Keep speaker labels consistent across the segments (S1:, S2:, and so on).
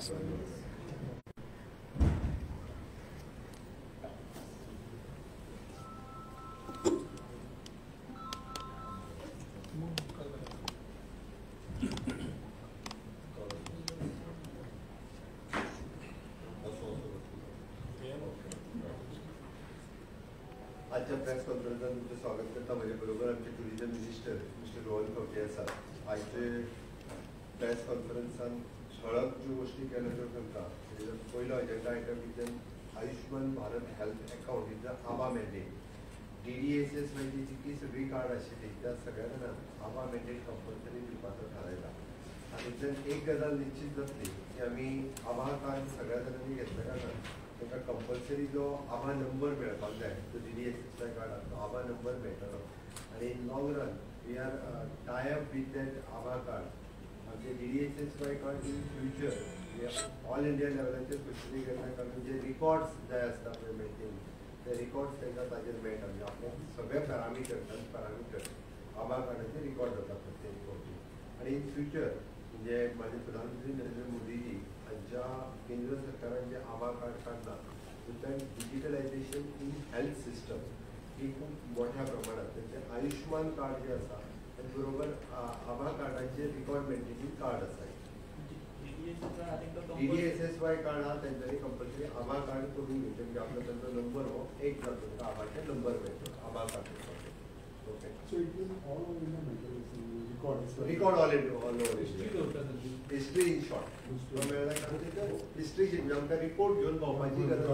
S1: आजच्या प्रेस कॉन्फरन्सात तुमचं स्वागत करता. माझ्या बरोबर आमचे tourism minister mister Rohan Khaunte आसात. आजचे प्रेस कॉन्फरन्सान ठळक ज्यो गोष्टी केल्यो त्यो करता. पयलो एजेंडा आयटम कितें Ayushman Bharat health account is the Abha mandate. DDSS म्हणजे जी सगळी कार्ड आशिल्ली त्या सगळ्या जाणांक आभा मॅन्डेट कंपल्सरी दिवपाचो थारायला. हातूंतल्यान एक गजाल निश्चित जातली की आमी आभा कार्ड सगळ्या जाणांनी घेतल्या कारणान ताका कंपल्सरी जो आभा नंबर मेळपाक जाय तो DDSS कार्डाक तो आभा नंबर मेळटलो. आनी in long run we are tie up with that आभा कार्ड. आमचे DDSS card in future all India लेवलाचेर स्पेशली करता कारण जे रिकॉर्ड्स जाय आसता पळय मेंटेन ते रिकॉर्ड्स तांकां ताजेर मेळटा. म्हणजे आपले सगळे पॅरामिटर आभा कार्डाचे रिकॉर्ड जाता प्रत्येक फावटी. आनी इन फ्युचर म्हणजे माझे प्रधानमंत्री नरेंद्र मोदीजी हांच्या केंद्र सरकारान जे आभा कार्ड काडला तातूंतल्यान डिजिटलायझेशन इन हेल्थ सिस्टम ही खूब मोठ्या प्रमाणात म्हणजे आयुष्मान कार्ड जे आसा ताचे बरोबर आभा कार्डाचे रिकॉर्ड मेंटेनिंग कार्ड आसा. DDSSY कार्ड हा तांच्यांनी कंपल्सरी आभा कार्ड करून घेवचें म्हणजे आपलो तांचो नंबर हो एक जातो ताका आभाचे नंबर मेळटलो आभा card. Okay
S2: So it will all over in the mental
S1: record all over history in short. History आमकां रिपोर्ट घेवन भोंवपाची गरज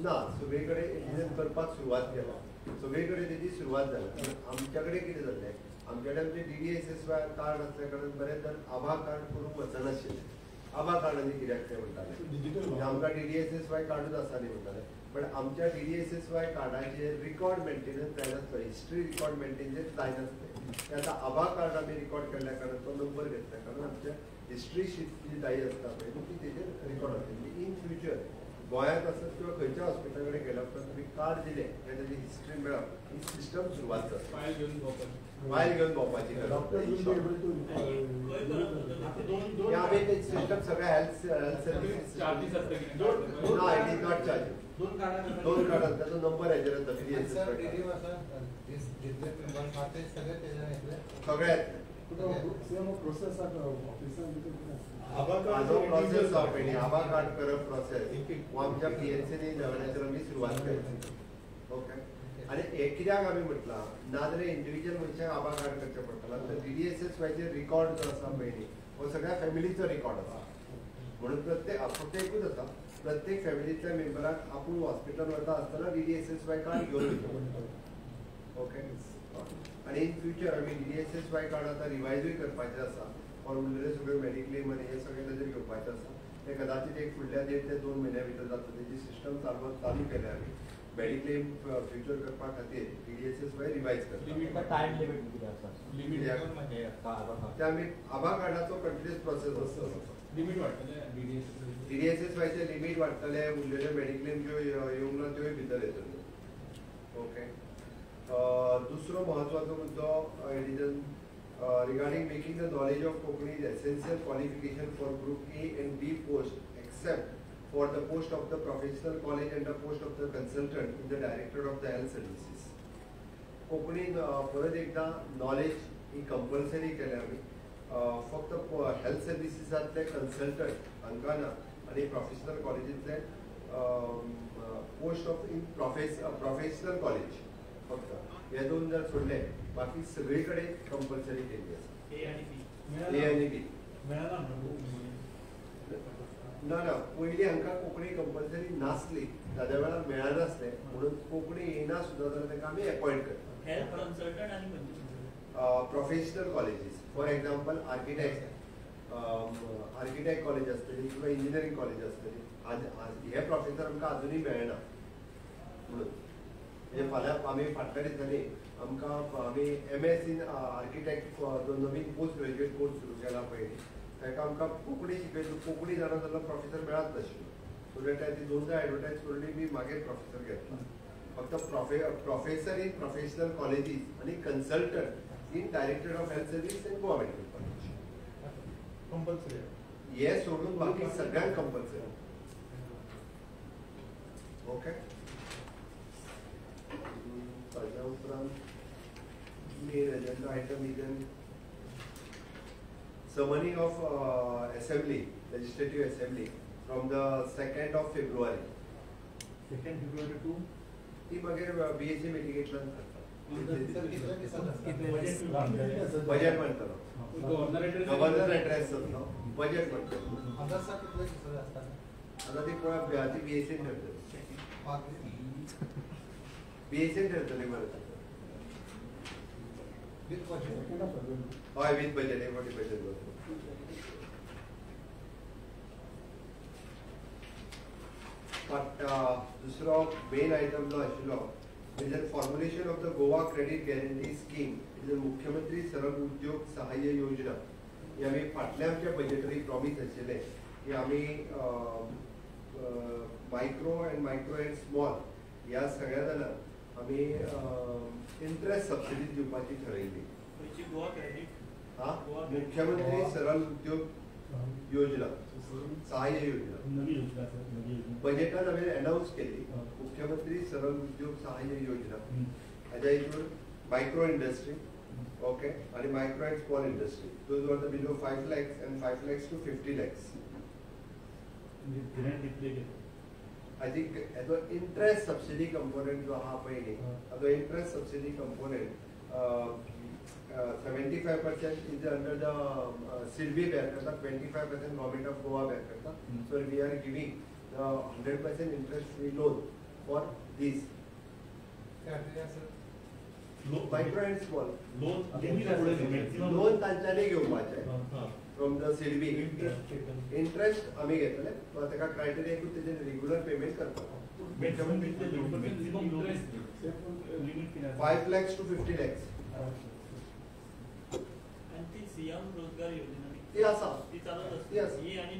S1: ना. सगळे कडेन इंडियन करपाक सुरवात केला. सगळे कडेन तेजी सुरवात जाल्या. आमच्या कडेन कितें जाल्लें आमच्या कडेन आमचे DDSSY कार्ड आसल्या कारणान बरेच जाण आभा कार्ड करूंक वचनाशिल्ले. आभा कार्डांनी कित्याक ते म्हणटाले आमकां DDSSY कार्डूच आसा न्ही म्हणटाले. पण आमच्या DDSSY कार्डाचेर रिकॉर्ड मेंटेनन्स जायनासलो. हिस्ट्री रिकॉर्ड मेंटेनन्स जायनासलें. ते आतां आभा कार्ड आमी रिकॉर्ड केल्ल्या कारणान तो नंबर घेतल्या कारणान आमच्या हिस्ट्री शीट जी जाय आसता पळय ती तेजेर रिकॉर्ड जातली. म्हणजे इन फ्युचर गोंयांत आसत किंवा खंयच्या हॉस्पिटला कडेन गेल्या उपरांत तुमी कार्ड दिलें काय ताची हिस्ट्री मेळप ही सिस्टम सुरवात जाता. फायल घेवन भोंवपाची गरज आमी ते सिस्टम सगळ्या हेल्थ सर्विसीस ना इट इज नॉट चार्ज. दोन कार्ड ताचो नंबर हेजेर येता सगळ्यात
S2: process
S1: process of Abha card करप प्रोसेस हो आमच्या PNC लेवलाचेर आमी सुरवात केली. ओके आनी हे कित्याक आमी म्हटलां नाजाल्यार इंडिव्हिज्युअल मनशाक आभा कार्ड करचें पडटलें. तर DDSSYचेर रिकॉर्ड जो आसा पळय हो सगळ्या फॅमिलीचो रिकॉर्ड आसा. म्हणून फक्त एकूच आसा प्रत्येक फॅमिलींतल्या मेंबराक आपूण हॉस्पिटल वता आसतना DDSSY कार्ड घेवन वचचें पडटलें. ओके आनी इन फ्युचर आमी DDSSY कार्ड आतां रिवायजूय करपाचें आसा. और उरलेले सगळे मेडिक्लेम आनी हे सगळें ताजेर घेवपाचें आसा. ते कदाचित एक फुडल्या 1.5 ते 2 म्हयन्या भितर जाता. तेजी सिस्टम चालू केल्या आमी. मेडिक्लेम फ्युचर करपा खातीर DDSSY रिवायज करता.
S3: टायम लिमिट कितें आसा
S1: ते आमी आभा कार्डाचो कंटिन्युअस प्रोसेस आसता.
S3: लिमिट वाडटले
S1: DDSSYचे लिमिट वाडटले. उरलेले मेडिक्लेम ज्यो येवंक ना त्योय भितर येतल्यो. ओके दुसरो म्हत्वाचो मुद्दो regarding making the knowledge of Konkani is essential qualification for Group A and B post except for the post of the professional college and the post of the consultant in the Directorate of the Health Services. Konkani परत एकदा knowledge ही compulsory केल्या आमी. फक्त health सर्विसीसांतले consultant हांकां ना आनी professional कॉलेजींतले post of in professional college फक्त हे दोन जर सोडले बाकी सगळे कडेन कंपल्सरी केल्ली आसा. A आनी B ना पयलीं हांकां कोंकणी कंपल्सरी नासली. ताज्या वेळार मेळनासलें म्हणून कोंकणी येना सुद्दां जाल्यार ताका आमी अपॉयंट करता. Professional colleges for example architect college आसतली किंवा इंजिनियरींग कॉलेज आसतली. हे प्रोफेसर आमकां अजुनूय मेळना. म्हणून म्हणजे फाल्यां आमी फाटल्या दिसांनी आमकां आमी MS इन आर्किटेक्ट जो नवीन पोस्ट ग्रॅज्युएट कोर्स सुरू केला पळय ताका आमकां कोंकणी शिकयता. कोंकणी जाणा जाल्यार प्रोफेसर मेळच नाशिल्लो. सो ती 2 एडवर्टायज करून मी मागीर प्रोफेसर घेतला. फक्त प्रोफेसर इन प्रोफेशनल कॉलेजीस आनी consultant in directorate of health service end government college
S2: compulsory
S1: हे सोडून बाकी सगळ्यांक कंपल्सरी. ओके. ताज्या उपरांत main agenda item is summoning of assembly, legislative assembly from the 2nd of February.
S3: 2nd February to
S1: ती मागीर BSc मिटिगेंतल्यान budget म्हणटलो. Governor address जातलो, बजेट म्हणटलो. आता ती पळय ती BSc ठरतली. BSc ठरतली मरे. हय विथ बजेट, हे फावटी बजेट जातलो. But दुसरो मेन आयटम जो आशिल्लो is formulation of the Goa credit guarantee scheme is मुख्यमंत्री सरल उद्योग सहाय्य योजना. ही आमी फाटल्या आमच्या बजेटरी प्रॉमिस आशिल्ले की आमी मायक्रो अँड स्मॉल ह्या सगळ्या जाणांक आमी इंटरेस्ट सबसिडी दिवपाची थारायली. मुख्यमंत्री सरल उद्योग योजना सहाय्य योजना बजेटात हांवें अनाउन्स केली. मुख्यमंत्री सरल उद्योग सहाय्य योजना हाज्या हितून मायक्रो इंडस्ट्री ओके आणि micro and small industry those were the below 5 lakhs and 5 lakhs to 50 lakhs. I think the interest subsidy component जो हा पयली the interest subsidy component 75% is under the SIDBI bear करता, 25% government of Goa bear करता. So we are giving the 100% interest free loan for this. Micro and small. Loan तांच्यानी घेवपाचे from the SIDBI. Interest आम्ही घेतले, पण त्याका criteria एकूच त्याचे रेग्युलर पेमेंट करता. 5 lakhs to 50 lakhs.
S4: सीएम रोजगार योजना
S1: ती आसा,
S4: ती चालत
S1: ती आसा.
S4: ही आणि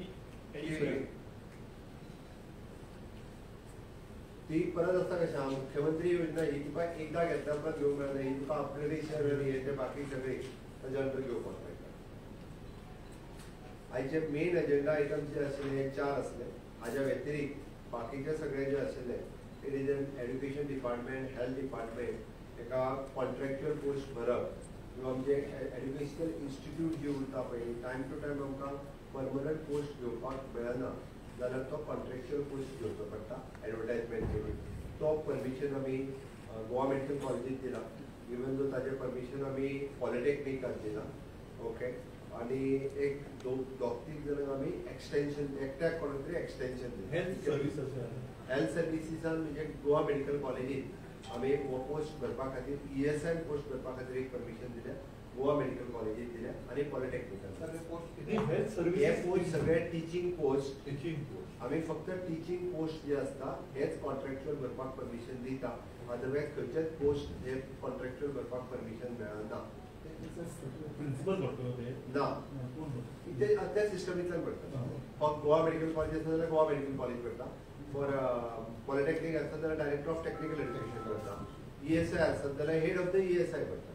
S1: ती परत आसता कशें आहा मुख्यमंत्री योजना ही तुका एकदा घेतल्या उपरांत घेवंक मेळना. ही तुका अपग्रेडेशन आनी हे बाकी सगळे ताजे अंडर घेवपाक मेळटा. आयचे मेन एजेंडा आयटम जे आशिल्ले हे 4 आसले. हाज्या व्यतिरिक्त बाकीचे सगळे जे आशिल्ले it is an education department, health department, एका कॉन्ट्रॅक्च्युअल पोस्ट भरप किंवा म्हणजे एड्युकेशनल इन्स्टिट्यूट जे उरता पळय टायम टू टायम आमकां परमनंट पोस्ट घेवपाक मेळना जाल्यार तो कॉन्ट्रॅक्च्युअल पोस्ट घेवचो पडटा एडवर्टायजमेंट करून. तो परमिशन आमी गोवा मेडिकल कॉलेजीत दिला. इवन दो ताजें परमिशन आमी पॉलिटेक्निकाक दिला. ओके. आणि एक दोग-तीग जाणांक आमी एक्सटेंशन एकट्याक कोणाक तरी एक्सटेंशन दिलें. हेल्थ सर्विसीसान म्हणजे गोवा मेडिकल कॉलेजीत आमी हो पोस्ट भरपा खातीर ESI पोस्ट भरपा खातीर एक परमिशन दिल्या. गोवा मेडिकल कॉलेजीत दिल्या आणि पॉलिटेक्निकान. हे पोस्ट सगळे टीचिंग पोस्ट. आमी फक्त टीचिंग पोस्ट जे आसता हेच कॉन्ट्रॅक्च्युअल भरपाक परमिशन दिता. अदरवायज खंयचेच पोस्ट हे कॉन्ट्रॅक्च्युअल भरपाक परमिशन मेळना. ना त्या सिस्टमींतल्यान भरता. फक्त गोवा मेडिकल कॉलेज आसा जाल्यार गोवा मेडिकल कॉलेज भरता. फॉर पॉलिटेक्निक आसता जाल्यार डायरेक्टर ऑफ टेक्निकल एड्युकेशन भरता. ESI आसता जाल्यार हेड ऑफ द ESI भरता.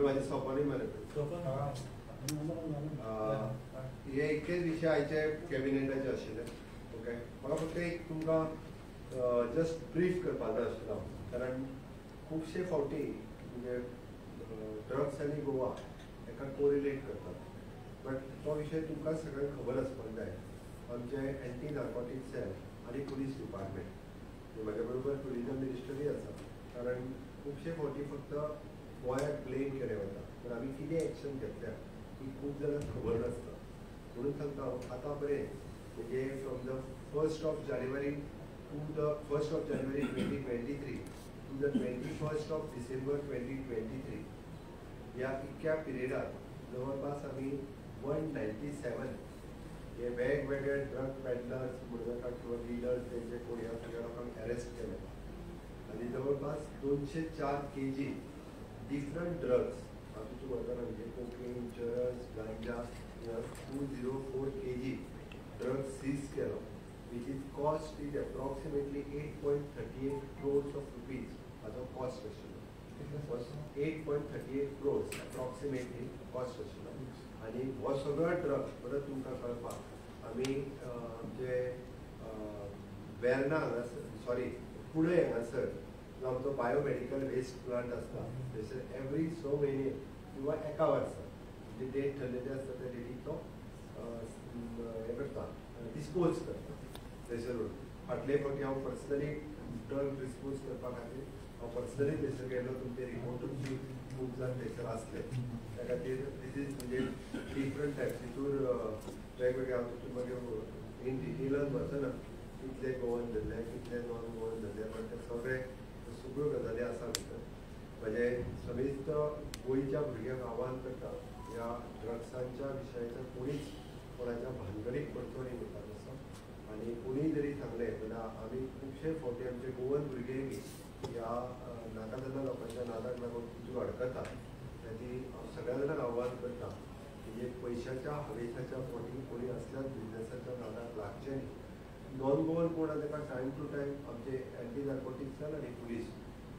S1: माझे सोपानी मरे हे इतकेच विषय आयचे कॅबिनेटाचे आशिल्ले. ओके. म्हाका फक्त एक तुमकां जस्ट ब्रीफ करपाक जाय आशिल्लो कारण खुबशे फावटी म्हणजे ड्रग्स आनी गोवा एका कोरिलेट करतात. बट तो विषय तुमकां सगळ्यांक खबर आसपाक जाय. आमचे एंटी नार्कोटीक सेल आनी पुलीस डिपार्टमेंट म्हाज्या बरोबर टुरिजम मिनिस्टरूय आसा. कारण खुबशे फावटी फक्त गोंयाक ब्लेम केलें वता पण आमी कितें एक्शन घेतल्या ही खूब जाणांक खबर नासता. म्हणून सांगता हांव आतां बरें म्हणजे from the 1st of January to the 1st of January 2023 to the 21st of December 2023 या इतक्या पिरियडात जवळपास आम्ही 197 हे वेगवेगळे ड्रग पॅडलर्स म्हणून किंवा डीलर्स त्यांचे कोणी ह्या सगळ्या लोकांक अरेस्ट केले आणि जवळपास 204 kg डिफरंट ड्रग्स बाकीचे वरदान म्हणजे कोकेन, चरस, गांजा 204 kg ड्रग्स सीज केलो which is cost is approximately 8.38 crores of rupees as a cost आशिल्लो. 8.38 crores अप्रॉक्सिमेटली कॉस्ट आशिल्लो आनी हो सगळो ड्रग परत तुमकां कळपाक आमी जे वेर्ना हांगासर सॉरी पुणे हांगासर जो आमचो बायोमेडिकल वेस्ट प्लांट आसता थंयसर एवरी सो मेनी किंवा एका वर्सा जे डेट ठरलेली आसता त्या डेटीक तो हे करता डिस्पोज करता थंयसर व्हरून फाटले फावटी हांव पर्सनली ड्रग डिस्पोज करपा खातीर हांव पर्सनली थंयसर गेलो तुमचे रिपोर्टूच बी खूब जाण थंयसर आसले त्या खातीर दीस इज म्हणजे डिफरंट टायप्स हितूर वेगवेगळे हांव तितून मागीर इन डिटेलान वचना कितले गोवन धरले कितले नॉन गोवन धरले पण ते सगळ्यो गजाली आसा भितर म्हणजे समेस्त गोंयच्या भुरग्यांक आव्हान करता ह्या ड्रग्सांच्या विशयाचेर कोणीच कोणाच्या भानगडीक पडचो न्ही म्हणटा तसो आनी कोणीय जरी सांगलें जाल्यार आमी खुबशे फावटी आमचे गोवन भुरगे बी ह्या नाका लोकांच्या नादाक लागून तितून अडकता खातीर हांव सगळ्या जाणांक आव्हान करता की जे पयशाच्या हवेशाच्या फावटी कोणी असल्याच बिजनेसाच्या नादाक लागचें न्ही नॉन गोवन कोण आसा ताका टायम टू टायम आमचे एंटी नार्कोटिक्स आनी पुलीस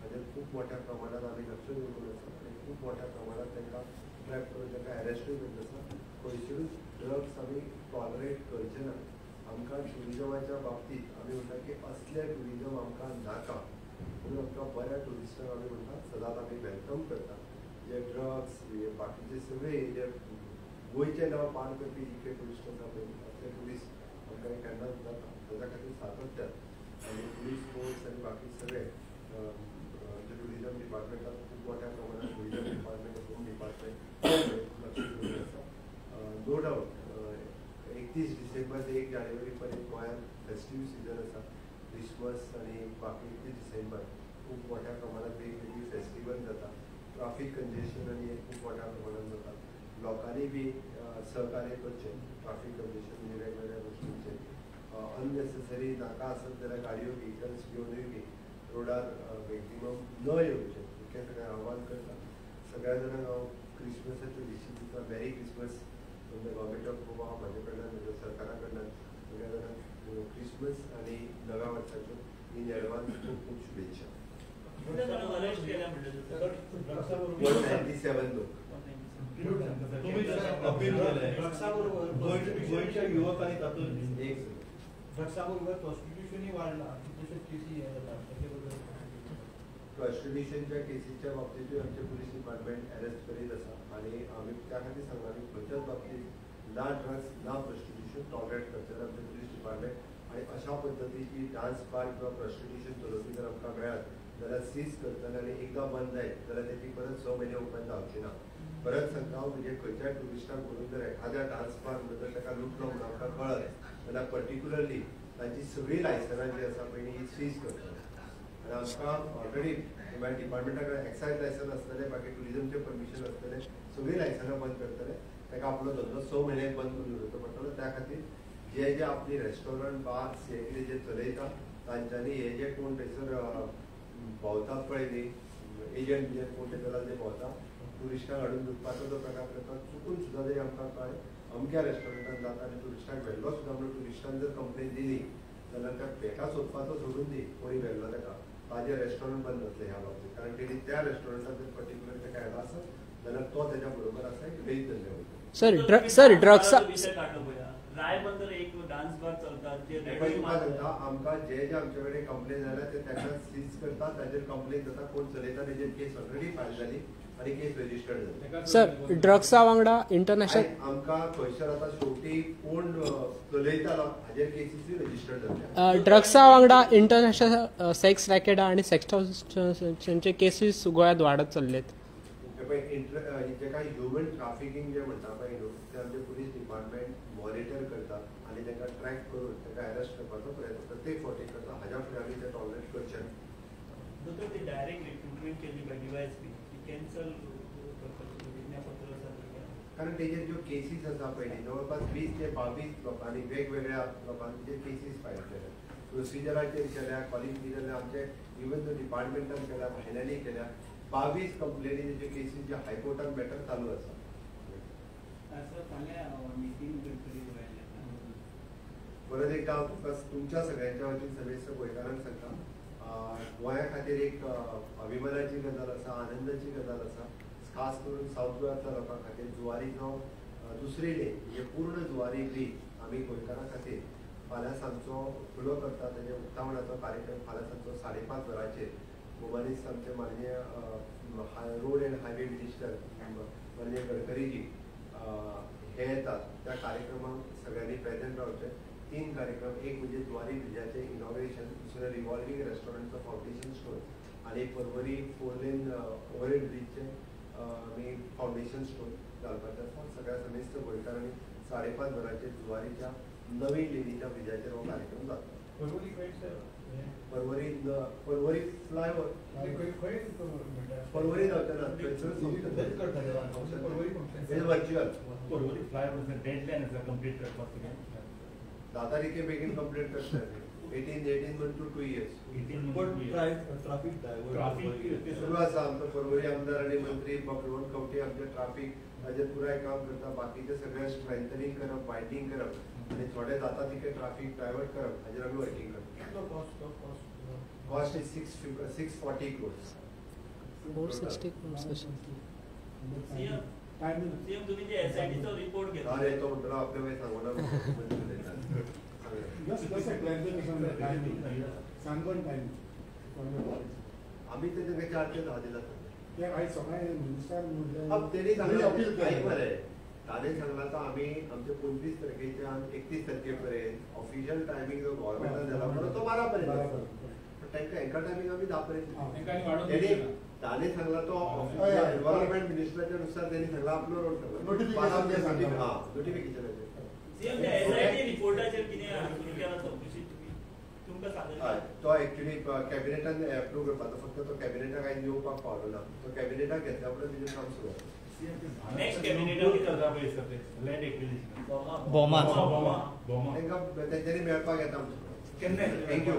S1: हाजेर खूब मोठ्या प्रमाणात आमी लक्ष दवरून आसा आनी खूब मोठ्या प्रमाणात तांकां ट्रॅप करून तांकां अरेस्टूय करता आसा खंयसरूच ड्रग्स आमी टॉलरेट करचे ना आमकां टुरिजमाच्या बाबतींत आमी म्हणटा की असले टुरिजम आमकां नाका म्हणून आमकां बऱ्या टुरिस्टांक आमी म्हणटा सदांच आमी वेलकम करता जे ड्रग्स बाकीचे सगळे जे गोंयचें नांव पाड करपी जितके टुरिस्ट आसा पळय असले टुरिस्ट आमकां केन्नाच जाता ताच्या खातीर सातत्यान आनी पुलीस फोर्स आनी बाकी सगळे जे टुरिजम डिपार्टमेंटान खूब मोठ्या प्रमाणात टुरिजम डिपार्टमेंट होम डिपार्टमेंट लक्ष दवरून आसा नो डावट 31 डिसेंबर ते 1 जानेवारी पर्यंत गोंयांत फेस्टीव सिजन आसा क्रिसमस आनी बाकी 31 डिसेंबर खूब मोठ्या प्रमाणात वेगवेगळी फेस्टिवल जाता ट्राफीक कंजेशन आनी खूब मोठ्या प्रमाणात जाता लोकांनी बी सहकार्य करचें ट्राफीक कंजेशन म्हणजे वेगवेगळ्या गोष्टींचे अननेसेसरी नाका आसत जाल्यार गाडयो व्हेकल्स घेवनूय बी रोडार मॅक्झिमम न येवचे हें सगळें आव्हान करता सगळ्या जाणांक हांव क्रिसमसाच्या दिशी दिता मेरी क्रिसमस म्हणजे गव्हर्मेंट ऑफ गोवा म्हाजे कडल्यान म्हज्या सरकारा कडल्यान सगळ्या जाणांक क्रिसमस आनी नव्या वर्साच्यो इन एडवान्स खूब खूब शुभेच्छा. 197 लोक
S3: गोंयच्या युवकांनी तातूंत
S1: एक
S3: ड्रग्साबरोबर प्रॉस्टिट्यूशनय वाडला तशेंच केसी हे जाता ताचे बद्दल
S1: प्रॉस्टिट्यूशनच्या केसीच्या बाबतींतूय आमचे पुलीस डिपार्टमेंट अरेस्ट करीत आसा आनी आमी त्या खातीर सांगला की खंयच्याच बाबतींत ना ड्रग्स ना प्रॉस्टिट्यूशन टॉलरेट करतले आमचे पुलीस डिपार्टमेंट आनी अशा पद्दतीची डान्स बार किंवा प्रॉस्टिट्यूशन चलोवपी जर आमकां मेळत जाल्यार सीज करतले आनी एकदां बंद जायत जाल्यार तेची परत 6 म्हयने ओपन जावची ना परत सांगता हांव म्हणजे खंयच्याय टुरिस्टाक म्हणून जर एखाद्या डान्स बार जर ताका लुटलो म्हणून आमकां कळत जाल्यार पर्टिक्युलरली तांची सगळीं लायसनां जी आसा पळय ही सीज करतले आनी आमकां ऑलरेडी म्हळ्यार डिपार्टमेंटा कडेन एक्सायज लायसन आसतलें बाकी टुरिजमचें परमिशन आसतलें सगळीं लायसनां बंद करतले ताका आपलो धंदो 6 म्हयने बंद करून दवरचो पडटलो त्या खातीर जे जे आपली रेस्टॉरंट बार्स हे कितें जे चलयता तांच्यांनी हे जे कोण थंयसर भोंवतात पळय न्ही एजंट जे कोण ते जे भोंवता टुरिस्टांक हाडून लुटपाचो जो प्रकार करता चुकून सुद्दां जरी आमकां कळ्ळें अमक्या रेस्टॉरंटान जाता आनी टुरिस्टांक व्हेल्लो सुद्दां म्हणून टुरिस्टान जर कंप्लेन दिली जाल्यार त्या भेटा सोदपाचो सोडून दी कोणी व्हेल्लो ताका ताजें रेस्टॉरंट बंद जातलें ह्या बाबतींत कारण तेणी त्या रेस्टॉरंटान जर पर्टिक्युलर ताका येयलो आसत जाल्यार तो तेज्या बरोबर आसा एक वेज धंदे वयता
S5: सर ड्रग्स
S4: रायबंदर एक डान्स बार चलतात जे
S1: सांगता आमकां जे जे आमचे कडेन कंप्लेन जाल्या ते ताका सीज करतात ताजेर कंप्लेन जाता कोण चलयता तेजेर केस ऑलरेडी फायल जाली आनी केस रजिस्टर्ड जाली
S5: सर ड्रग्सा वांगडा इंटरनॅशनल
S1: आमकां खंयसर आतां शेवटी कोण चलयतालो हाजेर केसीसूय रजिस्टर्ड जाल्या
S5: ड्रग्सा वांगडा इंटरनॅशनल सेक्स रॅकेटा आनी सेक्सटॉर्शनचे केसीस गोंयांत वाडत चल्लेत
S1: जेका ह्युमन ट्राफिकींग जे म्हणटा पळय न्हू ते आमचे पुलीस डिपार्टमेंट मॉनिटर करतात आनी तांकां ट्रॅक करून तांकां अरेस्ट करपाचो प्रयत्न प्रत्येक फावटी करता हाज्या फुडें आमी ते टॉलरेट करचे
S4: दोतोर ती डायरेक्ट रिक्रुटमेंट केली बाय डीवायएसपी ती कॅन्सल विज्ञापत्र आसा
S1: कारण तेजेर ज्यो केसीस आसा पळय न्ही जवळपास 20 ते 22 लोकांनी वेगवेगळ्या लोकांचे केसीस फायल केल्या प्रोसिजराचेर केल्या क्वॉलिफिकेशन आमचे इवन जो डिपार्टमेंटान केल्या फायनली केल्या 22 कंप्लेनी जे केसीस जे हायकोर्टान मॅटर चालू आसा परत एकदा हांव तुमच्या सगळ्यांच्या वतीन सगळे गोंयकारांक सांगता गोंया खातीर एक अभिमानाची गजाल आसा, आनंदाची गजाल आसा. खास करून साऊथ गोव्यातल्या लोकां खातीर जुवारीचो दुसरी डे म्हणजे पूर्ण जुवारी ब्रीज आमी गोंयकारां खातीर फाल्यां सांजचो फुलो करता. ताजे उक्तावणाचो कार्यक्रम फाल्यां सांजचो 5:30 वरांचेर मोबालीस आमचे माननीय रोड एंड हायवे मिनिस्टर माननीय गडकरीजी हे येतात. त्या कार्यक्रमाक सगळ्यांनी प्रेझेंट रावचे. 3 कार्यक्रम, एक म्हणजे जुवारी ब्रिजाचे इनॉग्रेशन, दुसरें रिवॉल्विंग रेस्टॉरंटचो फाउंडेशन स्टोन आणि परवरी 4 लेन ओव्हरहेड ब्रिजचे आमी फाउंडेशन स्टोन घालपाचे आसा. सगळ्या समेस्त गोंयकारांनी 5:30 वरांचेर जुवारीच्या नवीन लेनीच्या ब्रिजाचेर हो कार्यक्रम जाता. परवरी फ्लायओव्हर परवरी जावचेना वर्च्युअल जाता तितके बेगीन कंप्लीट करता. 18 months to 2 years. सुरू आसा आमचो परवरी आमदार आनी मंत्री बबलवंत कवटे आमचे ट्राफिक हाजेर पुराय काम करता. बाकीचे सगळे स्ट्रेंथनिंग करप, वायडनिंग करप आनी थोडे जाता तितके ट्राफिक डायवर्ट करप हाजेर आमी वर्किंग करता. Cost is 640 crores.
S5: 460 crores.
S4: CM तुम्ही जे एसआयटीचा रिपोर्ट घेतला
S1: अरे तो म्हणतो आपल्या वेळी सांगू ना.
S2: Just a clarification on the timing. Sangon time.
S1: आम्ही त्याचे 4 ते 10 दिला.
S2: Yeah, I saw my minister.
S1: अब त्यांनी सांगितलं ऐक बरं आहे. त्याने सांगला तर आम्ही आमचे 25 तारखेच्या 31 तारखेपर्यंत ऑफिशियल टायमिंग जो गव्हर्नमेंटान दिला म्हणून तो 12 पर्यंत. त्यांना एका टायमिंग आम्ही 10 पर्यंत. त्याने सांगला तो एन्व्हायरमेंट मिनिस्टरच्या नुसार त्यांनी सांगला आपलं रोड सांगला नोटिफिकेशन.
S4: सीएम त्या एसआयटी रिपोर्टाचेर कितें केला चौकशी तुमकां सांगता.
S1: तो एक्चुअली कॅबिनेटान अप्रूव करपाचो, फक्त तो कॅबिनेटाक आयज येवपाक पावलो ना. तो कॅबिनेटाक घेतल्या उपरांत तेजें काम सुरू जाता.
S4: नेक्स्ट कॅबिनेटाक कितें जाता पळय लँड एक्विजिशन
S5: बोमा
S1: तांकां तेंच्यांनी मेळपाक येता.
S4: केन्ना
S1: थँक्यू.